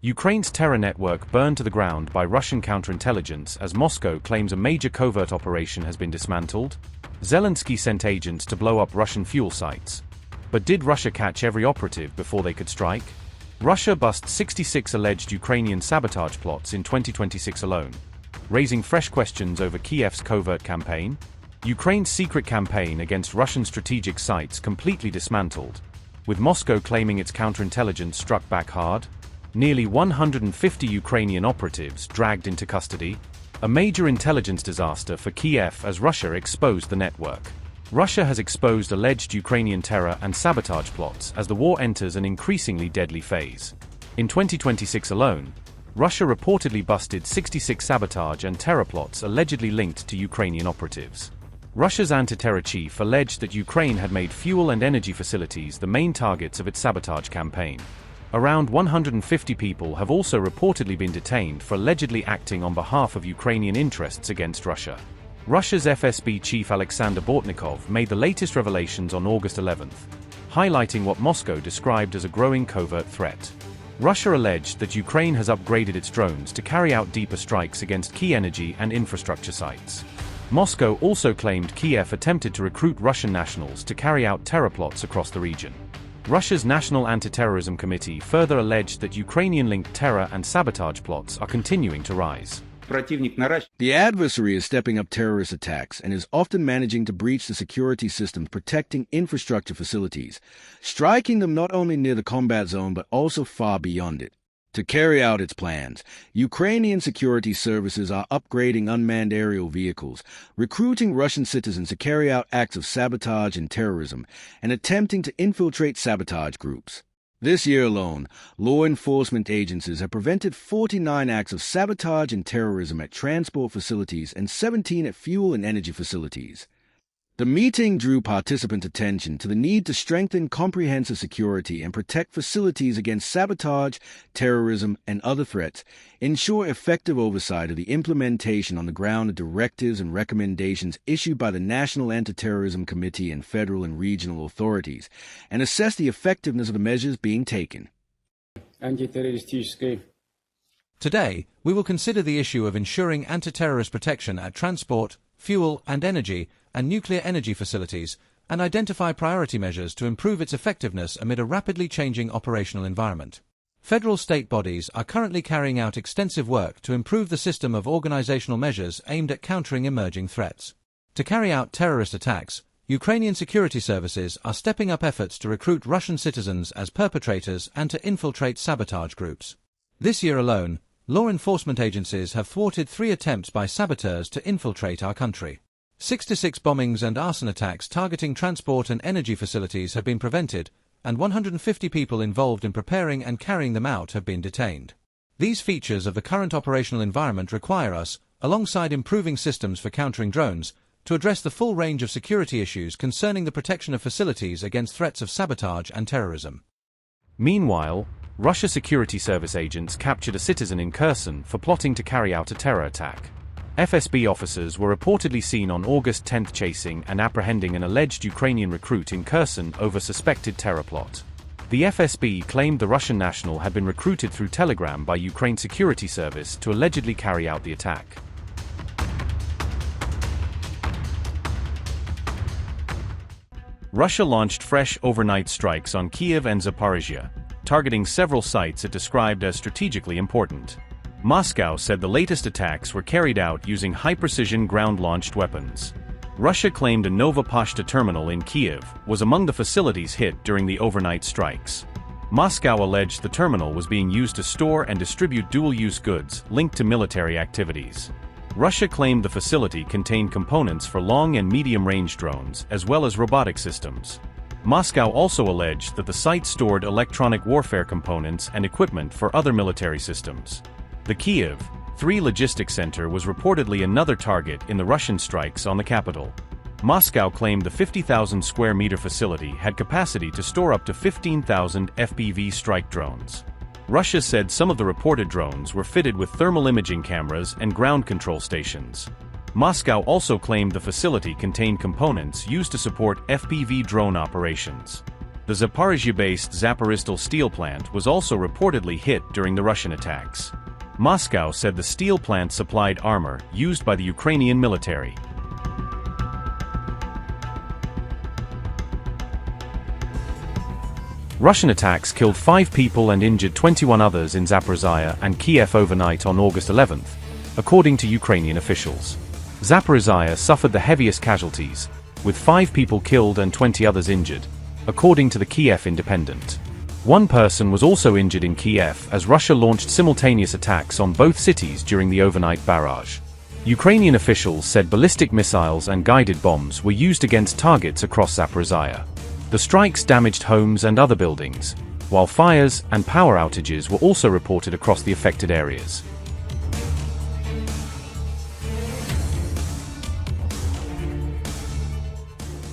Ukraine's terror network burned to the ground by Russian counterintelligence as Moscow claims a major covert operation has been dismantled. Zelensky sent agents to blow up Russian fuel sites. But did Russia catch every operative before they could strike? Russia busts 66 alleged Ukrainian sabotage plots in 2026 alone, raising fresh questions over Kyiv's covert campaign. Ukraine's secret campaign against Russian strategic sites completely dismantled, with Moscow claiming its counterintelligence struck back hard. Nearly 150 Ukrainian operatives dragged into custody, a major intelligence disaster for Kyiv as Russia exposed the network. Russia has exposed alleged Ukrainian terror and sabotage plots as the war enters an increasingly deadly phase. In 2026 alone, Russia reportedly busted 66 sabotage and terror plots allegedly linked to Ukrainian operatives. Russia's anti-terror chief alleged that Ukraine had made fuel and energy facilities the main targets of its sabotage campaign. Around 150 people have also reportedly been detained for allegedly acting on behalf of Ukrainian interests against Russia. Russia's FSB chief Alexander Bortnikov made the latest revelations on August 11, highlighting what Moscow described as a growing covert threat. Russia alleged that Ukraine has upgraded its drones to carry out deeper strikes against key energy and infrastructure sites. Moscow also claimed Kyiv attempted to recruit Russian nationals to carry out terror plots across the region. Russia's National Anti-Terrorism Committee further alleged that Ukrainian-linked terror and sabotage plots are continuing to rise. The adversary is stepping up terrorist attacks and is often managing to breach the security systems protecting infrastructure facilities, striking them not only near the combat zone but also far beyond it. To carry out its plans, Ukrainian security services are upgrading unmanned aerial vehicles, recruiting Russian citizens to carry out acts of sabotage and terrorism, and attempting to infiltrate sabotage groups. This year alone, law enforcement agencies have prevented 49 acts of sabotage and terrorism at transport facilities and 17 at fuel and energy facilities. The meeting drew participant attention to the need to strengthen comprehensive security and protect facilities against sabotage, terrorism, and other threats, ensure effective oversight of the implementation on the ground of directives and recommendations issued by the National Anti-Terrorism Committee and federal and regional authorities, and assess the effectiveness of the measures being taken. Today, we will consider the issue of ensuring anti-terrorist protection at transport, fuel and energy, and nuclear energy facilities, and identify priority measures to improve its effectiveness amid a rapidly changing operational environment. Federal state bodies are currently carrying out extensive work to improve the system of organizational measures aimed at countering emerging threats. To carry out terrorist attacks, Ukrainian security services are stepping up efforts to recruit Russian citizens as perpetrators and to infiltrate sabotage groups. This year alone, law enforcement agencies have thwarted 3 attempts by saboteurs to infiltrate our country. 66 bombings and arson attacks targeting transport and energy facilities have been prevented, and 150 people involved in preparing and carrying them out have been detained. These features of the current operational environment require us, alongside improving systems for countering drones, to address the full range of security issues concerning the protection of facilities against threats of sabotage and terrorism. Meanwhile, Russia security service agents captured a citizen in Kherson for plotting to carry out a terror attack. FSB officers were reportedly seen on August 10 chasing and apprehending an alleged Ukrainian recruit in Kherson over suspected terror plot. The FSB claimed the Russian national had been recruited through Telegram by Ukraine security service to allegedly carry out the attack. Russia launched fresh overnight strikes on Kyiv and Zaporizhzhia, targeting several sites it described as strategically important. Moscow said the latest attacks were carried out using high-precision ground-launched weapons. Russia claimed a Nova Poshta terminal in Kyiv was among the facilities hit during the overnight strikes. Moscow alleged the terminal was being used to store and distribute dual-use goods linked to military activities. Russia claimed the facility contained components for long and medium-range drones as well as robotic systems. Moscow also alleged that the site stored electronic warfare components and equipment for other military systems. The Kyiv 3 logistics center was reportedly another target in the Russian strikes on the capital. Moscow claimed the 50,000 square meter facility had capacity to store up to 15,000 FPV strike drones. Russia said some of the reported drones were fitted with thermal imaging cameras and ground control stations. Moscow also claimed the facility contained components used to support FPV drone operations. The Zaporizhzhia-based Zaporizhzhia steel plant was also reportedly hit during the Russian attacks. Moscow said the steel plant supplied armor used by the Ukrainian military. Russian attacks killed 5 people and injured 21 others in Zaporizhzhia and Kyiv overnight on August 11, according to Ukrainian officials. Zaporizhzhia suffered the heaviest casualties, with 5 people killed and 20 others injured, according to the Kyiv Independent. One person was also injured in Kyiv as Russia launched simultaneous attacks on both cities during the overnight barrage. Ukrainian officials said ballistic missiles and guided bombs were used against targets across Zaporizhzhia. The strikes damaged homes and other buildings, while fires and power outages were also reported across the affected areas.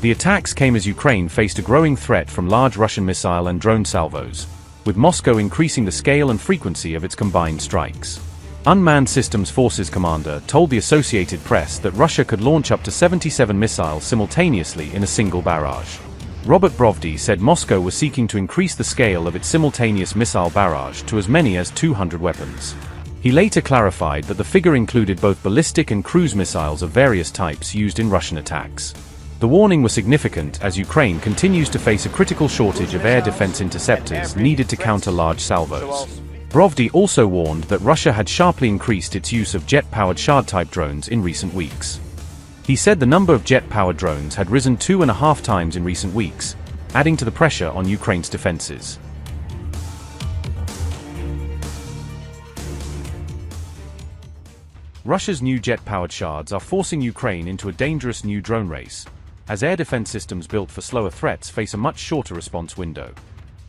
The attacks came as Ukraine faced a growing threat from large Russian missile and drone salvos, with Moscow increasing the scale and frequency of its combined strikes. Unmanned Systems Forces commander told the Associated Press that Russia could launch up to 77 missiles simultaneously in a single barrage. Robert Brovdy said Moscow was seeking to increase the scale of its simultaneous missile barrage to as many as 200 weapons. He later clarified that the figure included both ballistic and cruise missiles of various types used in Russian attacks. The warning was significant as Ukraine continues to face a critical shortage of air defense interceptors needed to counter large salvos. Brovdy also warned that Russia had sharply increased its use of jet-powered Shard-type drones in recent weeks. He said the number of jet-powered drones had risen 2.5 times in recent weeks, adding to the pressure on Ukraine's defenses. Russia's new jet-powered Shards are forcing Ukraine into a dangerous new drone race, as air defense systems built for slower threats face a much shorter response window.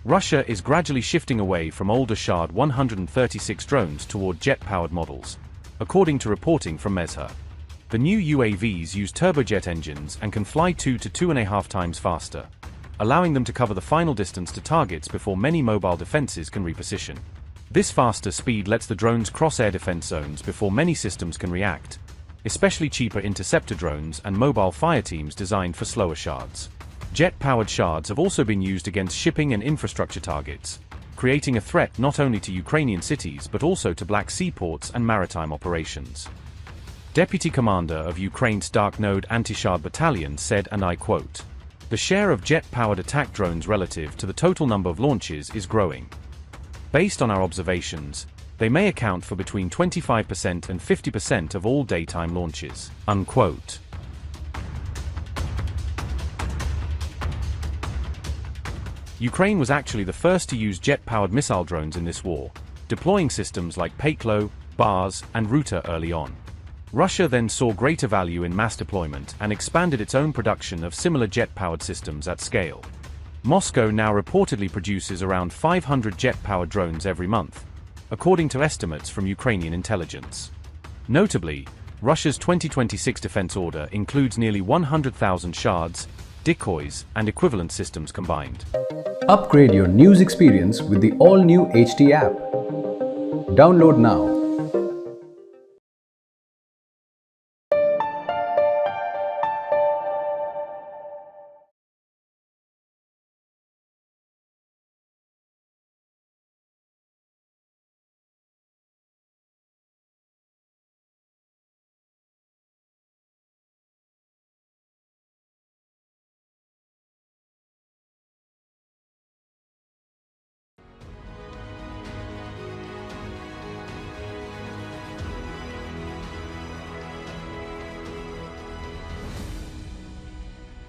Russia is gradually shifting away from older Shard 136 drones toward jet-powered models, according to reporting from Mesha. The new UAVs use turbojet engines and can fly 2 to 2.5 times faster, allowing them to cover the final distance to targets before many mobile defenses can reposition. This faster speed lets the drones cross air defense zones before many systems can react, especially cheaper interceptor drones and mobile fire teams designed for slower Shards. Jet-powered Shards have also been used against shipping and infrastructure targets, creating a threat not only to Ukrainian cities but also to Black Sea ports and maritime operations. Deputy Commander of Ukraine's Dark Node Anti-Shard Battalion said, and I quote, "The share of jet-powered attack drones relative to the total number of launches is growing. Based on our observations, they may account for between 25% and 50% of all daytime launches." Unquote. Ukraine was actually the first to use jet-powered missile drones in this war, deploying systems like Peklo, Bars, and Ruta early on. Russia then saw greater value in mass deployment and expanded its own production of similar jet-powered systems at scale. Moscow now reportedly produces around 500 jet-powered drones every month, according to estimates from Ukrainian intelligence. Notably, Russia's 2026 defense order includes nearly 100,000 Shards, decoys, and equivalent systems combined. Upgrade your news experience with the all-new HT app. Download now.